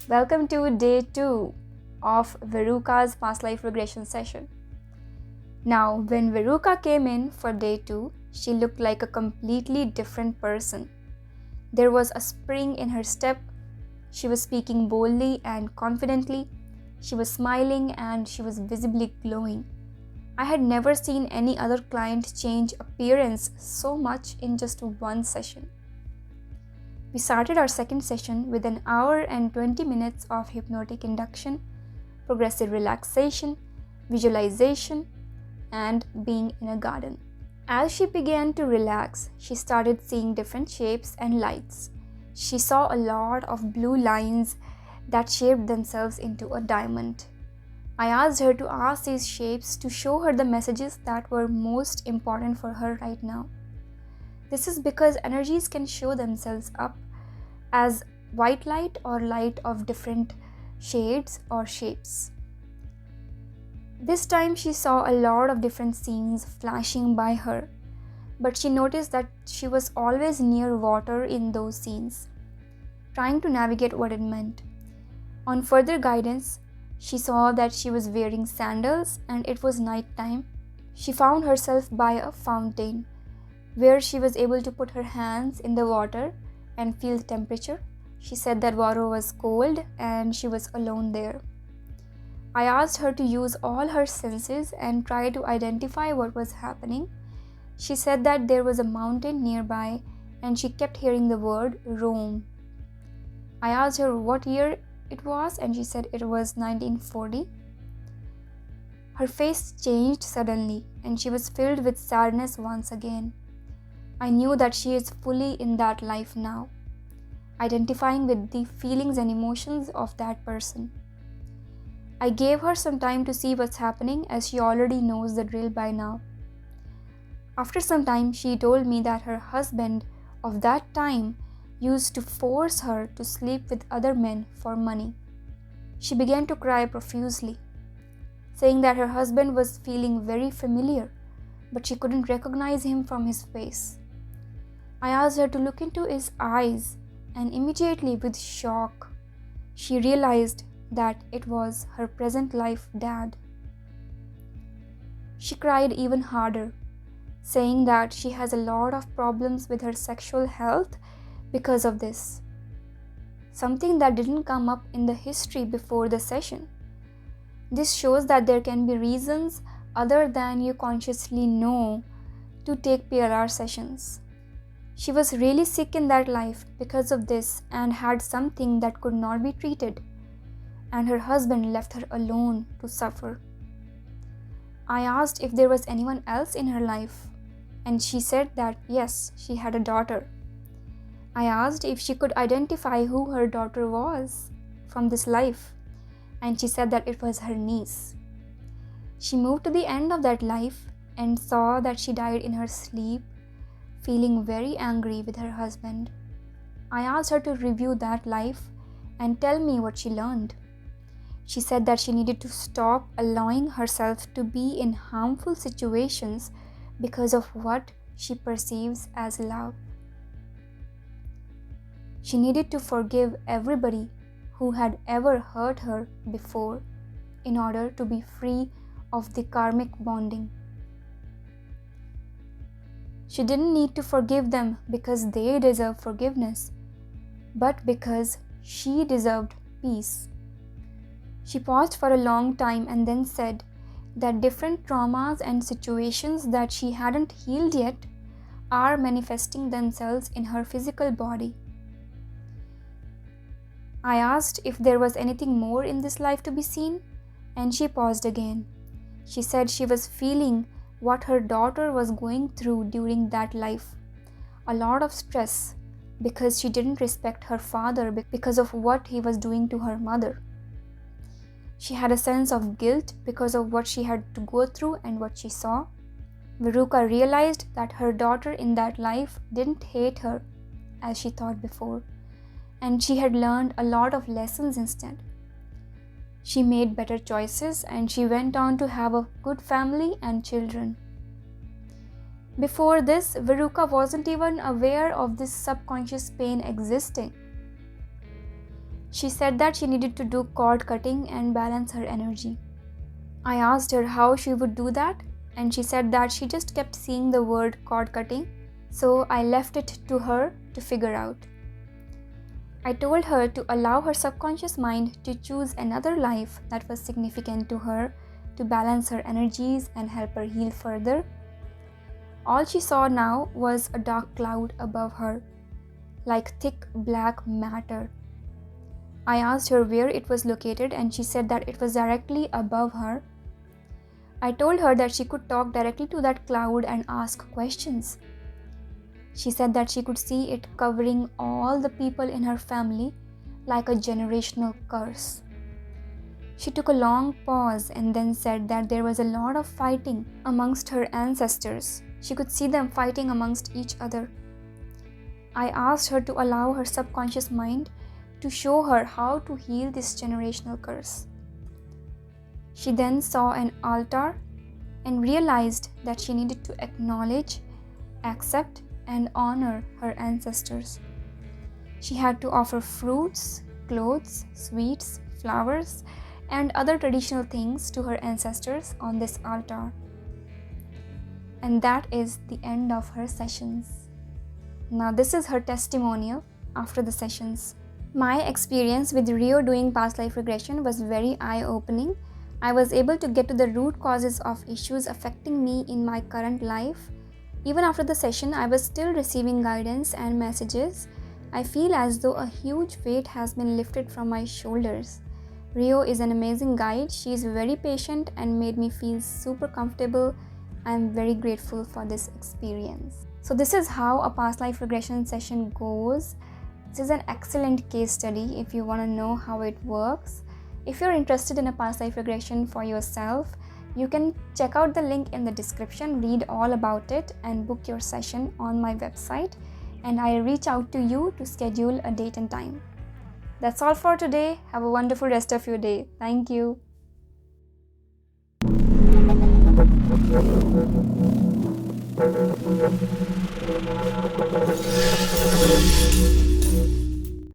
Welcome to day 2 of Veruka's past life regression session. Now, when Veruka came in for day 2, she looked like a completely different person. There was a spring in her step. She was speaking boldly and confidently. She was smiling and she was visibly glowing. I had never seen any other client change appearance so much in just one session. We started our second session with an hour and 20 minutes of hypnotic induction, progressive relaxation, visualization, and being in a garden. As she began to relax, she started seeing different shapes and lights. She saw a lot of blue lines that shaped themselves into a diamond. I asked her to ask these shapes to show her the messages that were most important for her right now. This is because energies can show themselves up as white light or light of different shades or shapes. This time she saw a lot of different scenes flashing by her, but she noticed that she was always near water in those scenes, trying to navigate what it meant. On further guidance, she saw that she was wearing sandals and it was night time. She found herself by a fountain where she was able to put her hands in the water and feel the temperature. She said that water was cold and she was alone there. I asked her to use all her senses and try to identify what was happening. She said that there was a mountain nearby and she kept hearing the word Rome. I asked her what year it was and she said it was 1940. Her face changed suddenly and she was filled with sadness once again. I knew that she is fully in that life now, identifying with the feelings and emotions of that person. I gave her some time to see what's happening as she already knows the drill by now. After some time, she told me that her husband of that time used to force her to sleep with other men for money. She began to cry profusely, saying that her husband was feeling very familiar, but she couldn't recognize him from his face. I asked her to look into his eyes, and immediately with shock, she realized that it was her present life dad. She cried even harder, saying that she has a lot of problems with her sexual health because of this. Something that didn't come up in the history before the session. This shows that there can be reasons other than you consciously know to take PLR sessions. She was really sick in that life because of this and had something that could not be treated, and her husband left her alone to suffer. I asked if there was anyone else in her life, and she said that yes, she had a daughter. I asked if she could identify who her daughter was from this life, and she said that it was her niece. She moved to the end of that life and saw that she died in her sleep, feeling very angry with her husband. I asked her to review that life and tell me what she learned. She said that she needed to stop allowing herself to be in harmful situations because of what she perceives as love. She needed to forgive everybody who had ever hurt her before in order to be free of the karmic bonding. She didn't need to forgive them because they deserve forgiveness, but because she deserved peace. She paused for a long time and then said that different traumas and situations that she hadn't healed yet are manifesting themselves in her physical body. I asked if there was anything more in this life to be seen, and she paused again. She said she was feeling what her daughter was going through during that life. A lot of stress because she didn't respect her father because of what he was doing to her mother. She had a sense of guilt because of what she had to go through and what she saw. Veruka realized that her daughter in that life didn't hate her as she thought before, and she had learned a lot of lessons instead. She made better choices and she went on to have a good family and children. Before this, Veruca wasn't even aware of this subconscious pain existing. She said that she needed to do cord cutting and balance her energy. I asked her how she would do that, and she said that she just kept seeing the word cord cutting, so I left it to her to figure out. I told her to allow her subconscious mind to choose another life that was significant to her to balance her energies and help her heal further. All she saw now was a dark cloud above her, like thick black matter. I asked her where it was located, and she said that it was directly above her. I told her that she could talk directly to that cloud and ask questions. She said that she could see it covering all the people in her family like a generational curse. She took a long pause and then said that there was a lot of fighting amongst her ancestors. She could see them fighting amongst each other. I asked her to allow her subconscious mind to show her how to heal this generational curse. She then saw an altar and realized that she needed to acknowledge, accept, and honor her ancestors. She had to offer fruits, clothes, sweets, flowers, and other traditional things to her ancestors on this altar. And that is the end of her sessions. Now, this is her testimonial after the sessions. My experience with Rio doing past life regression was very eye-opening. I was able to get to the root causes of issues affecting me in my current life. Even after the session, I was still receiving guidance and messages. I feel as though a huge weight has been lifted from my shoulders. Rio is an amazing guide. She is very patient and made me feel super comfortable. I am very grateful for this experience. So this is how a past life regression session goes. This is an excellent case study if you want to know how it works. If you're interested in a past life regression for yourself, you can check out the link in the description, read all about it, and book your session on my website. And I'll reach out to you to schedule a date and time. That's all for today. Have a wonderful rest of your day. Thank you.